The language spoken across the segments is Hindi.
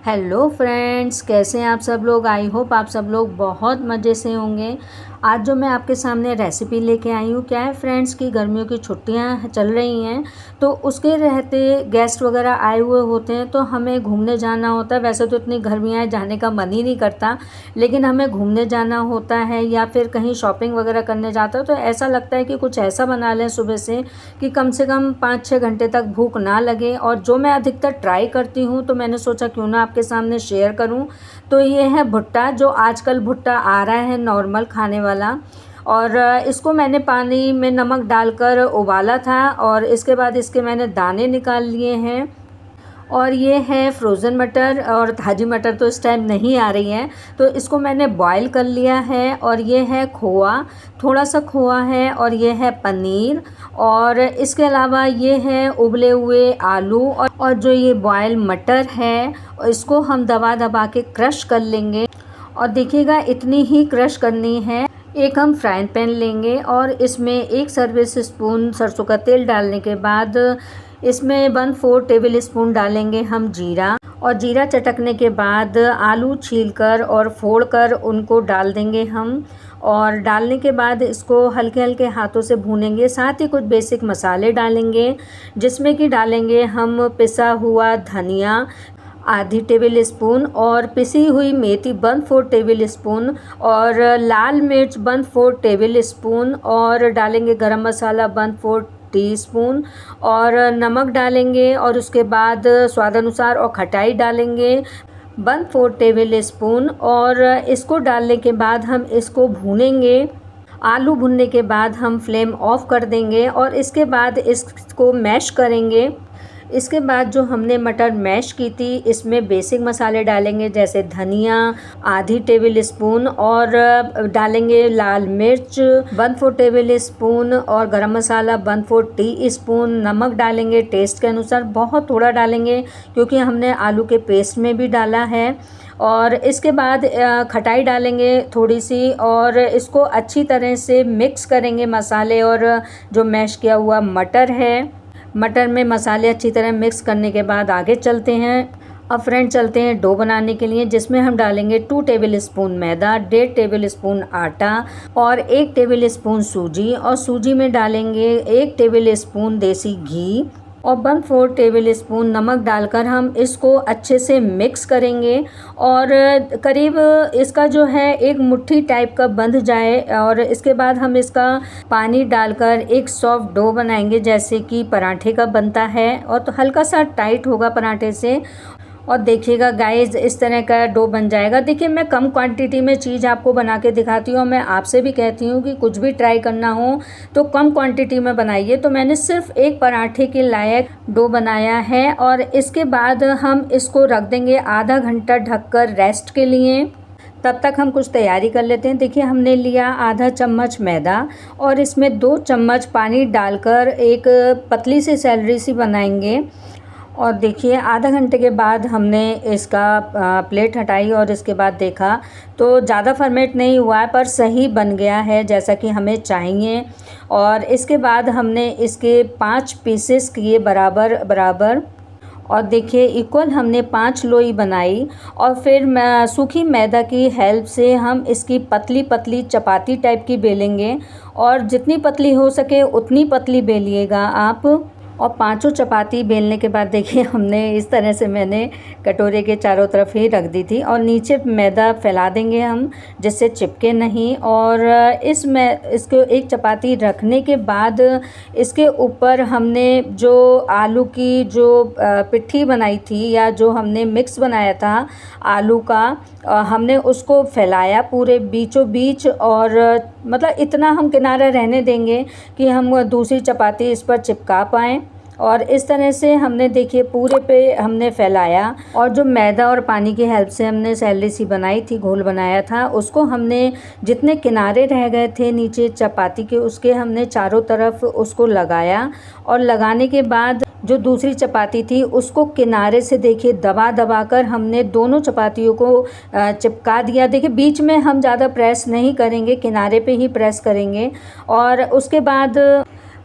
हेलो फ्रेंड्स, कैसे हैं आप सब लोग। आई होप आप सब लोग बहुत मज़े से होंगे। आज जो मैं आपके सामने रेसिपी लेके आई हूँ, क्या है फ्रेंड्स कि गर्मियों की छुट्टियाँ चल रही हैं, तो उसके रहते गेस्ट वगैरह आए हुए होते हैं, तो हमें घूमने जाना होता है। वैसे तो इतनी गर्मियाँ हैं, जाने का मन ही नहीं करता, लेकिन हमें घूमने जाना होता है या फिर कहीं शॉपिंग वगैरह करने जाता है, तो ऐसा लगता है कि कुछ ऐसा बना लें सुबह से कम 5-6 घंटे तक भूख ना लगे। और जो मैं अधिकतर ट्राई करती हूँ, तो मैंने सोचा क्यों ना आपके सामने शेयर करूँ। तो ये है भुट्टा, जो आजकल भुट्टा आ रहा है नॉर्मल खाने वाला। और इसको मैंने पानी में नमक डालकर उबाला था और इसके बाद इसके मैंने दाने निकाल लिए हैं। और ये है फ्रोज़न मटर, और ताज़ी मटर तो इस टाइम नहीं आ रही है, तो इसको मैंने बॉईल कर लिया है। और ये है खोआ, थोड़ा सा खोआ है। और ये है पनीर, और इसके अलावा ये है उबले हुए आलू, और जो ये बॉयल मटर है, इसको हम दबा दबा के क्रश कर लेंगे। और देखिएगा, इतनी ही क्रश करनी है। एक हम फ्राइंग पैन लेंगे और इसमें 1 सर्विस स्पून सरसों का तेल डालने के बाद इसमें 1/4 टेबल स्पून डालेंगे हम जीरा। और जीरा चटकने के बाद आलू छीलकर और फोड़कर उनको डाल देंगे हम। और डालने के बाद इसको हल्के हल्के हाथों से भूनेंगे। साथ ही कुछ बेसिक मसाले डालेंगे, जिसमें कि डालेंगे हम पिसा हुआ धनिया आधी टेबल स्पून, और पिसी हुई मेथी 1/4 टेबल स्पून, और लाल मिर्च 1/4 टेबल स्पून, और डालेंगे गरम मसाला 1/4 टीस्पून, और नमक डालेंगे। और उसके बाद स्वाद अनुसार और खटाई डालेंगे 1/4 टेबल स्पून। और इसको डालने के बाद हम इसको भूनेंगे। आलू भुनने के बाद हम फ्लेम ऑफ कर देंगे और इसके बाद इसको मैश करेंगे। इसके बाद जो हमने मटर मैश की थी, इसमें बेसिक मसाले डालेंगे, जैसे धनिया आधी टेबल स्पून, और डालेंगे लाल मिर्च 1/4 टेबल स्पून, और गरम मसाला 1/4 टीस्पून। नमक डालेंगे टेस्ट के अनुसार, बहुत थोड़ा डालेंगे क्योंकि हमने आलू के पेस्ट में भी डाला है। और इसके बाद खटाई डालेंगे थोड़ी सी, और इसको अच्छी तरह से मिक्स करेंगे मसाले और जो मैश किया हुआ मटर है। मटर में मसाले अच्छी तरह मिक्स करने के बाद आगे चलते हैं। अब फ्रेंड चलते हैं डो बनाने के लिए, जिसमें हम डालेंगे 2 टेबल स्पून मैदा, 1.5 टेबल स्पून आटा, और 1 टेबल स्पून सूजी। और सूजी में डालेंगे 1 टेबल स्पून देसी घी, और 1/4 टेबल स्पून नमक डालकर हम इसको अच्छे से मिक्स करेंगे। और करीब इसका जो है एक मुट्ठी टाइप का बंध जाए, और इसके बाद हम इसका पानी डालकर एक सॉफ्ट डो बनाएंगे, जैसे कि पराठे का बनता है। और तो हल्का सा टाइट होगा पराठे से। और देखिएगा गाइस, इस तरह का डो बन जाएगा। देखिए, मैं कम क्वांटिटी में चीज़ आपको बना के दिखाती हूँ। मैं आपसे भी कहती हूँ कि कुछ भी ट्राई करना हो तो कम क्वांटिटी में बनाइए। तो मैंने सिर्फ एक पराठे के लायक डो बनाया है, और इसके बाद हम इसको रख देंगे आधा घंटा ढककर रेस्ट के लिए। तब तक हम कुछ तैयारी कर लेते हैं। देखिए, हमने लिया आधा चम्मच मैदा, और इसमें 2 चम्मच पानी डालकर एक पतली सी सैलरी सी बनाएंगे। और देखिए, आधा घंटे के बाद हमने इसका प्लेट हटाई और इसके बाद देखा तो ज़्यादा फर्मेंट नहीं हुआ है, पर सही बन गया है जैसा कि हमें चाहिए। और इसके बाद हमने इसके 5 पीसेस किए बराबर बराबर, और देखिए इक्वल हमने 5 लोई बनाई। और फिर सूखी मैदा की हेल्प से हम इसकी पतली पतली चपाती टाइप की बेलेंगे, और जितनी पतली हो सके उतनी पतली बेलिएगा आप। और 5 चपाती बेलने के बाद देखिए, हमने इस तरह से मैंने कटोरे के चारों तरफ ही रख दी थी, और नीचे मैदा फैला देंगे हम, जिससे चिपके नहीं। और इसको एक चपाती रखने के बाद इसके ऊपर हमने जो आलू की जो पिट्ठी बनाई थी, या जो हमने मिक्स बनाया था आलू का, हमने उसको फैलाया पूरे बीचों बीच। और मतलब इतना हम किनारा रहने देंगे कि हम दूसरी चपाती इस पर चिपका पाएँ। और इस तरह से हमने देखिए पूरे पे हमने फैलाया, और जो मैदा और पानी की हेल्प से हमने सैलरी सी बनाई थी, घोल बनाया था, उसको हमने जितने किनारे रह गए थे नीचे चपाती के, उसके हमने चारों तरफ उसको लगाया। और लगाने के बाद जो दूसरी चपाती थी उसको किनारे से देखिए दबा दबा कर हमने दोनों चपातियों को चिपका दिया। देखिए, बीच में हम ज़्यादा प्रेस नहीं करेंगे, किनारे पे ही प्रेस करेंगे। और उसके बाद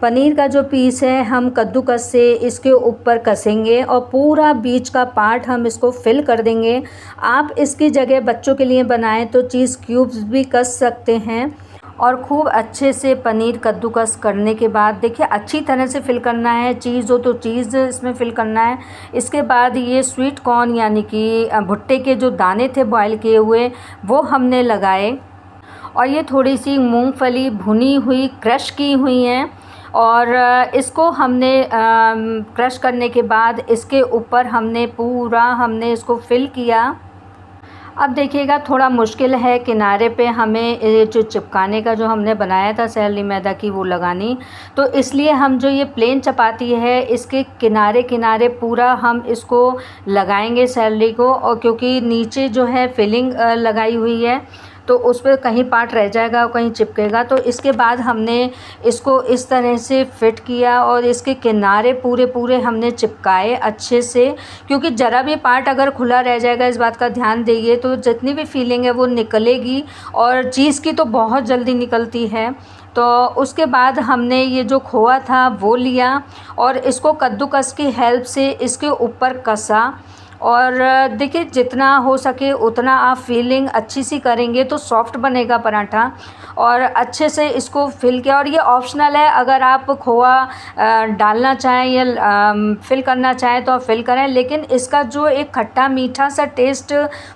पनीर का जो पीस है हम कद्दूकस से इसके ऊपर कसेंगे और पूरा बीच का पार्ट हम इसको फिल कर देंगे। आप इसकी जगह बच्चों के लिए बनाएं तो चीज़ क्यूब्स भी कस सकते हैं। और खूब अच्छे से पनीर कद्दूकस करने के बाद देखिए अच्छी तरह से फिल करना है, चीज़ हो तो चीज़ इसमें फिल करना है। इसके बाद ये स्वीट कॉर्न यानी कि भुट्टे के जो दाने थे बॉयल किए हुए वो हमने लगाए। और ये थोड़ी सी मूंगफली भुनी हुई क्रश की हुई हैं और इसको हमने क्रश करने के बाद इसके ऊपर हमने इसको फिल किया। अब देखिएगा थोड़ा मुश्किल है किनारे पे हमें ये जो चिपकाने का जो हमने बनाया था सैलरी मैदा की वो लगानी, तो इसलिए हम जो ये प्लेन चपाती है इसके किनारे किनारे पूरा हम इसको लगाएंगे सैलरी को। और क्योंकि नीचे जो है फिलिंग लगाई हुई है तो उस पर कहीं पार्ट रह जाएगा और कहीं चिपकेगा, तो इसके बाद हमने इसको इस तरह से फिट किया और इसके किनारे पूरे पूरे हमने चिपकाए अच्छे से। क्योंकि ज़रा भी पार्ट अगर खुला रह जाएगा, इस बात का ध्यान देइए, तो जितनी भी फीलिंग है वो निकलेगी और चीज़ की तो बहुत जल्दी निकलती है। तो उसके बाद हमने ये जो खोआ था वो लिया और इसको कद्दूकस की हेल्प से इसके ऊपर कसा। और देखिए जितना हो सके उतना आप फीलिंग अच्छी सी करेंगे तो सॉफ्ट बनेगा पराठा। और अच्छे से इसको फिल किया। और ये ऑप्शनल है, अगर आप खोआ डालना चाहें या फिल करना चाहें तो आप फिल करें, लेकिन इसका जो एक खट्टा मीठा सा टेस्ट,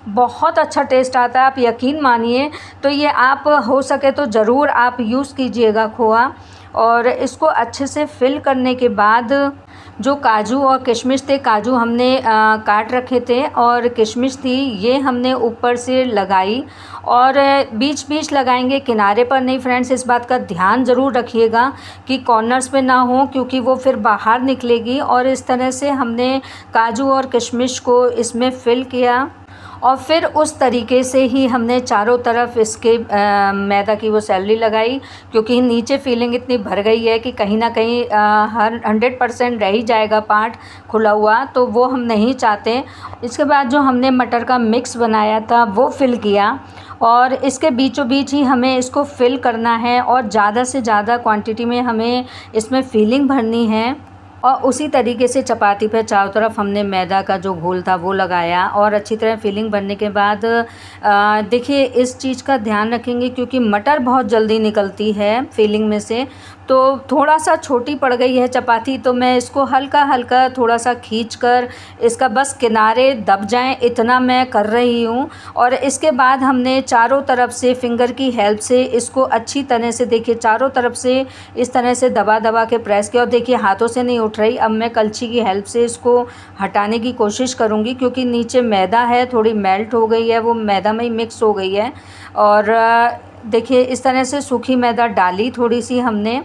बहुत अच्छा टेस्ट आता है, आप यकीन मानिए। तो ये आप हो सके तो ज़रूर आप यूज़ कीजिएगा खोआ। और इसको अच्छे से फिल करने के बाद जो काजू और किशमिश थे, काजू हमने काट रखे थे और किशमिश थी ये हमने ऊपर से लगाई। और बीच बीच लगाएंगे, किनारे पर नहीं फ्रेंड्स, इस बात का ध्यान ज़रूर रखिएगा कि कॉर्नर्स पे ना हो, क्योंकि वो फिर बाहर निकलेगी। और इस तरह से हमने काजू और किशमिश को इसमें फ़िल किया और फिर उस तरीके से ही हमने चारों तरफ इसके मैदा की वो सैलरी लगाई। क्योंकि नीचे फीलिंग इतनी भर गई है कि कहीं ना कहीं हर 100% रह ही जाएगा पार्ट खुला हुआ, तो वो हम नहीं चाहते। इसके बाद जो हमने मटर का मिक्स बनाया था वो फिल किया और इसके बीचों बीच ही हमें इसको फिल करना है और ज़्यादा से ज़्यादा क्वांटिटी में हमें इसमें फीलिंग भरनी है। और उसी तरीके से चपाती पे चारों तरफ हमने मैदा का जो घोल था वो लगाया और अच्छी तरह फिलिंग भरने के बाद देखिए इस चीज़ का ध्यान रखेंगे क्योंकि मटर बहुत जल्दी निकलती है फिलिंग में से, तो थोड़ा सा छोटी पड़ गई है चपाती, तो मैं इसको हल्का हल्का थोड़ा सा खींचकर इसका बस किनारे दब जाएं इतना मैं कर रही हूँ। और इसके बाद हमने चारों तरफ से फिंगर की हेल्प से इसको अच्छी तरह से देखिए चारों तरफ से इस तरह से दबा दबा के प्रेस किया। और देखिए हाथों से नहीं उठ रही, अब मैं कलछी की हेल्प से इसको हटाने की कोशिश करूँगी क्योंकि नीचे मैदा है, थोड़ी मेल्ट हो गई है, वो मैदा में ही मिक्स हो गई है। और देखिए इस तरह से सूखी मैदा डाली थोड़ी सी हमने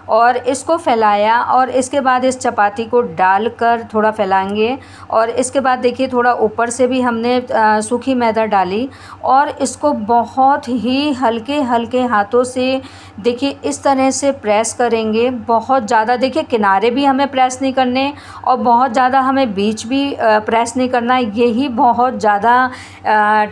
और इसको फैलाया और इसके बाद इस चपाती को डालकर थोड़ा फैलाएंगे। और इसके बाद देखिए थोड़ा ऊपर से भी हमने सूखी मैदा डाली और इसको बहुत ही हल्के हल्के हाथों से देखिए इस तरह से प्रेस करेंगे। बहुत ज़्यादा देखिए किनारे भी हमें प्रेस नहीं करने और बहुत ज़्यादा हमें बीच भी प्रेस नहीं करना। यही बहुत ज़्यादा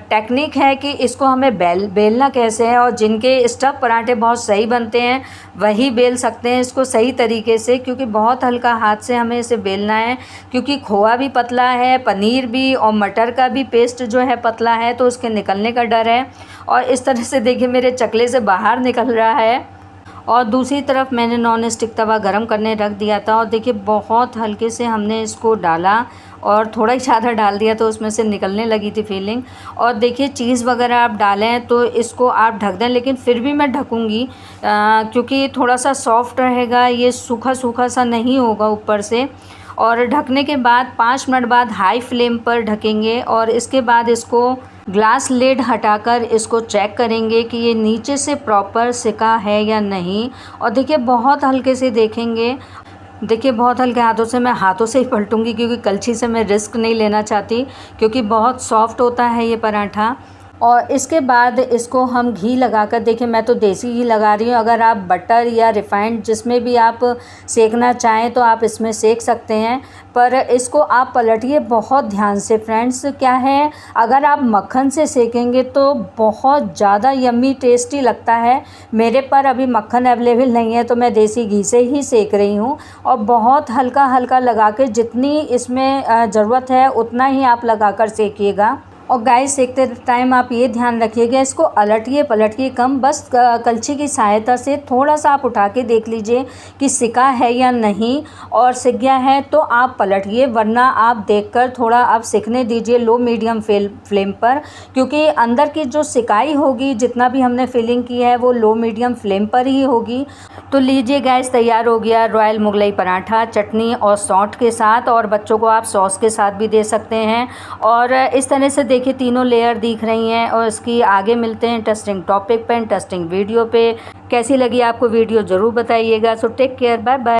टेक्निक है कि इसको हमें बेलना कैसे है। और जिनके स्टफ़ पराठे बहुत सही बनते हैं वही बेल सकते हैं इसको सही तरीके से, क्योंकि बहुत हल्का हाथ से हमें इसे बेलना है। क्योंकि खोआ भी पतला है, पनीर भी और मटर का भी पेस्ट जो है पतला है, तो उसके निकलने का डर है। और इस तरह से देखिए मेरे चकले से बाहर निकल रहा है। और दूसरी तरफ मैंने नॉन स्टिक तवा गरम करने रख दिया था और देखिए बहुत हल्के से हमने इसको डाला और थोड़ा ही ज़्यादा डाल दिया तो उसमें से निकलने लगी थी फीलिंग। और देखिए चीज़ वगैरह आप डालें तो इसको आप ढक दें, लेकिन फिर भी मैं ढकूँगी क्योंकि थोड़ा सा सॉफ्ट रहेगा, ये सूखा सूखा सा नहीं होगा ऊपर से। और ढकने के बाद 5 मिनट बाद हाई फ्लेम पर ढकेंगे और इसके बाद इसको ग्लास लिड हटाकर इसको चेक करेंगे कि ये नीचे से प्रॉपर सिका है या नहीं। और देखिए बहुत हल्के से देखेंगे, देखिए बहुत हल्के हाथों से, मैं हाथों से ही पलटूंगी क्योंकि कलछी से मैं रिस्क नहीं लेना चाहती क्योंकि बहुत सॉफ्ट होता है ये पराठा। और इसके बाद इसको हम घी लगाकर, देखिए मैं तो देसी घी लगा रही हूँ, अगर आप बटर या रिफ़ाइंड जिसमें भी आप सेकना चाहें तो आप इसमें सेक सकते हैं, पर इसको आप पलटिए बहुत ध्यान से फ्रेंड्स। क्या है, अगर आप मक्खन से सेकेंगे तो बहुत ज़्यादा यम्मी टेस्टी लगता है। मेरे पर अभी मक्खन अवेलेबल नहीं है तो मैं देसी घी से ही सेक रही हूँ, और बहुत हल्का हल्का लगा के जितनी इसमें ज़रूरत है उतना ही आप लगा कर सेकिएगा। और गाइस सेकते टाइम आप ये ध्यान रखिएगा, इसको अलटिए पलटिए कम, बस कलछी की सहायता से थोड़ा सा आप उठा के देख लीजिए कि सिका है या नहीं, और सिक गया है तो आप पलटिए, वरना आप देखकर थोड़ा आप सिकने दीजिए लो मीडियम फ्लेम पर, क्योंकि अंदर की जो सिकाई होगी, जितना भी हमने फिलिंग की है वो लो मीडियम फ्लेम पर ही होगी। तो लीजिए गैस, तैयार हो गया रॉयल मुगलई पराठा चटनी और सौंठ के साथ, और बच्चों को आप सॉस के साथ भी दे सकते हैं। और इस तरह से देखिए तीनों लेयर दिख रही हैं, और इसकी आगे मिलते हैं इंटरेस्टिंग टॉपिक पे, इंटरेस्टिंग वीडियो पे। कैसी लगी आपको वीडियो ज़रूर बताइएगा। So take care, bye bye.